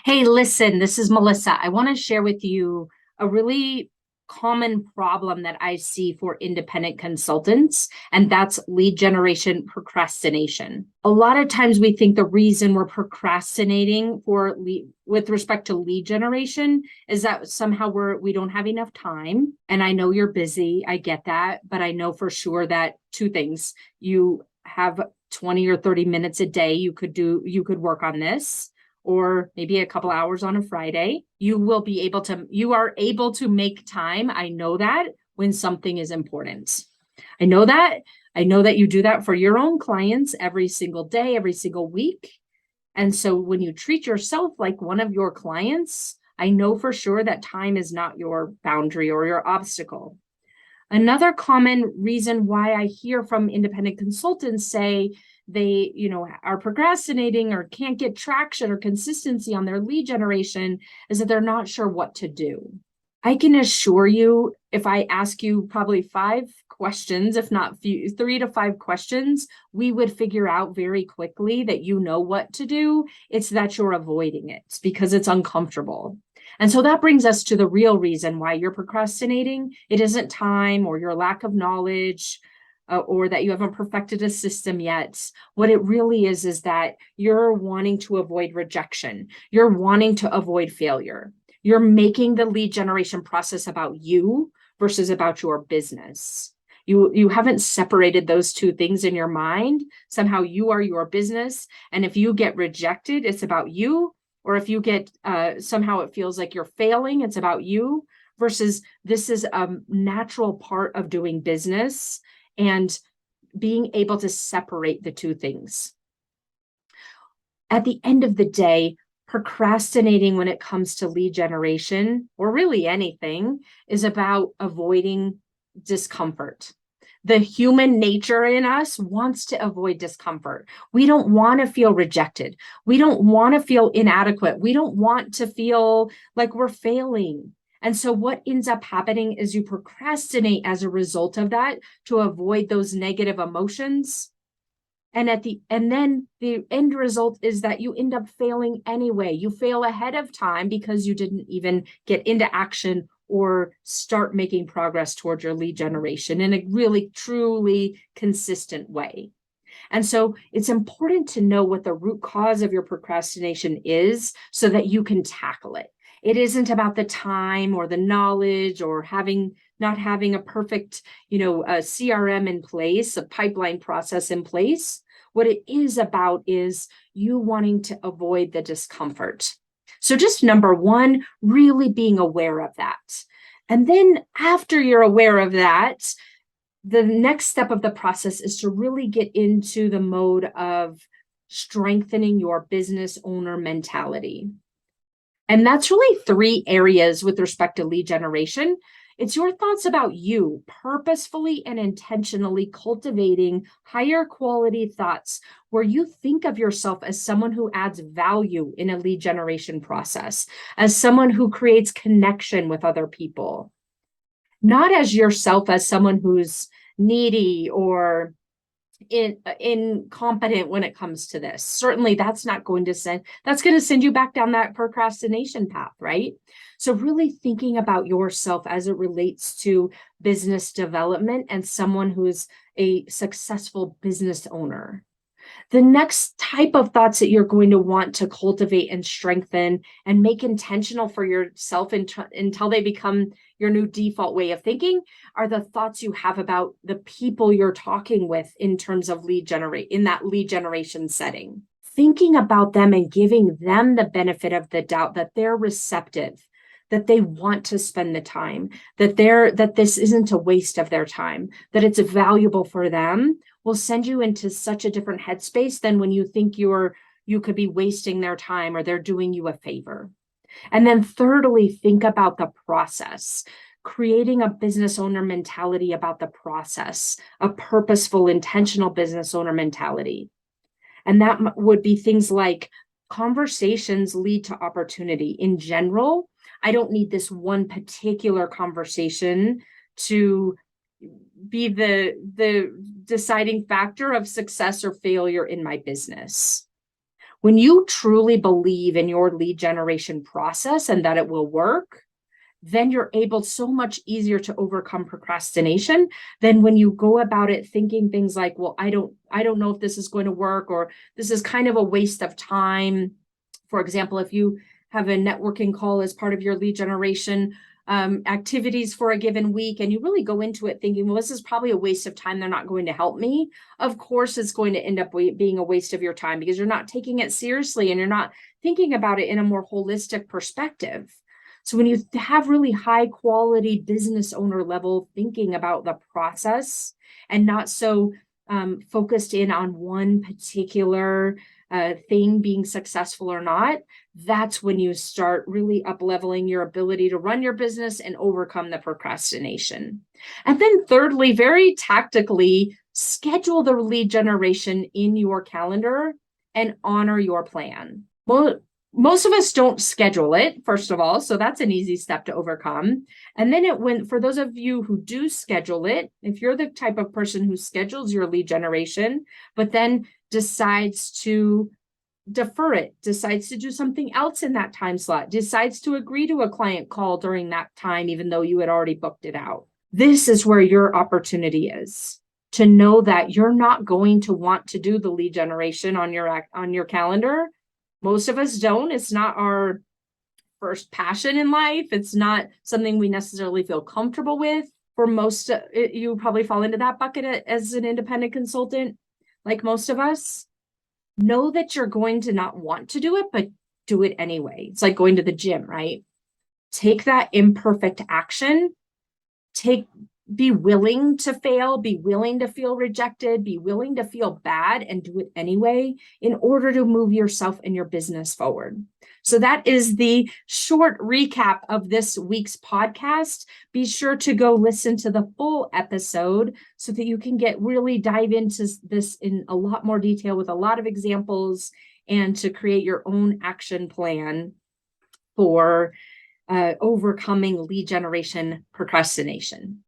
Hey, listen, this is Melissa. I want to share with you a really common problem that I see for independent consultants, and that's lead generation procrastination. A lot of times we think the reason we're procrastinating for lead, with respect to lead generation is that somehow we don't have enough time. And I know you're busy, I get that, but I know for sure that two things, you have 20 or 30 minutes a day you could work on this, or maybe a couple hours on a Friday. You are able to make time. I know that when something is important. I know that. I know that you do that for your own clients every single day, every single week. And so when you treat yourself like one of your clients, I know for sure that time is not your boundary or your obstacle. Another common reason why I hear from independent consultants say they, are procrastinating or can't get traction or consistency on their lead generation is that they're not sure what to do. I can assure you, if I ask you probably 5 questions, if not 3 to 5 questions, we would figure out very quickly that you know what to do. It's that you're avoiding it because it's uncomfortable. And so that brings us to the real reason why you're procrastinating. It isn't time or your lack of knowledge, or that you haven't perfected a system yet. What it really is that you're wanting to avoid rejection. You're wanting to avoid failure. You're making the lead generation process about you versus about your business. You haven't separated those two things in your mind. Somehow you are your business. And if you get rejected, it's about you. Or if you get somehow it feels like you're failing, it's about you, versus this is a natural part of doing business and being able to separate the two things. At the end of the day, procrastinating when it comes to lead generation, or really anything, is about avoiding discomfort. The human nature in us wants to avoid discomfort. We don't want to feel rejected. We don't want to feel inadequate. We don't want to feel like we're failing. And so what ends up happening is you procrastinate as a result of that to avoid those negative emotions. And then the end result is that you end up failing anyway. You fail ahead of time because you didn't even get into action or start making progress towards your lead generation in a really, truly consistent way. And so it's important to know what the root cause of your procrastination is so that you can tackle it. It isn't about the time or the knowledge or not having a perfect, a CRM in place, a pipeline process in place. What it is about is you wanting to avoid the discomfort. So just number one, really being aware of that. And then after you're aware of that, the next step of the process is to really get into the mode of strengthening your business owner mentality. And that's really 3 areas with respect to lead generation. It's your thoughts about you, purposefully and intentionally cultivating higher quality thoughts where you think of yourself as someone who adds value in a lead generation process, as someone who creates connection with other people, not as yourself as someone who's needy or incompetent when it comes to this. Certainly that's going to send you back down that procrastination path, right? So really thinking about yourself as it relates to business development and someone who's a successful business owner. The next type of thoughts that you're going to want to cultivate and strengthen and make intentional for yourself until they become your new default way of thinking are the thoughts you have about the people you're talking with in terms of in that lead generation setting. Thinking about them and giving them the benefit of the doubt that they're receptive, that they want to spend the time, that this isn't a waste of their time, that it's valuable for them, will send you into such a different headspace than when you think you could be wasting their time or they're doing you a favor. And then thirdly, think about the process, creating a business owner mentality about the process, a purposeful, intentional business owner mentality. And that would be things like conversations lead to opportunity. In general, I don't need this one particular conversation to be the deciding factor of success or failure in my business. When you truly believe in your lead generation process and that it will work, then you're able so much easier to overcome procrastination than when you go about it thinking things like, well, I don't know if this is going to work, or this is kind of a waste of time. For example, if you have a networking call as part of your lead generation activities for a given week, and you really go into it thinking, well, this is probably a waste of time. They're not going to help me. Of course, it's going to end up being a waste of your time because you're not taking it seriously and you're not thinking about it in a more holistic perspective. So when you have really high quality business owner level thinking about the process and not so focused in on one particular thing being successful or not, that's when you start really up leveling your ability to run your business and overcome the procrastination. And then thirdly, very tactically, schedule the lead generation in your calendar and honor your plan. Well, most of us don't schedule it, first of all, so that's an easy step to overcome. And then for those of you who do schedule it, if you're the type of person who schedules your lead generation, but then decides to defer it, decides to do something else in that time slot, decides to agree to a client call during that time, even though you had already booked it out. This is where your opportunity is to know that you're not going to want to do the lead generation on your calendar. Most of us don't. It's not our first passion in life. It's not something we necessarily feel comfortable with. For most, you probably fall into that bucket as an independent consultant, like most of us. Know that you're going to not want to do it, but do it anyway. It's like going to the gym, right? Take that imperfect action. Be willing to fail, be willing to feel rejected, be willing to feel bad, and do it anyway in order to move yourself and your business forward. So that is the short recap of this week's podcast. Be sure to go listen to the full episode so that you can really dive into this in a lot more detail with a lot of examples and to create your own action plan for overcoming lead generation procrastination.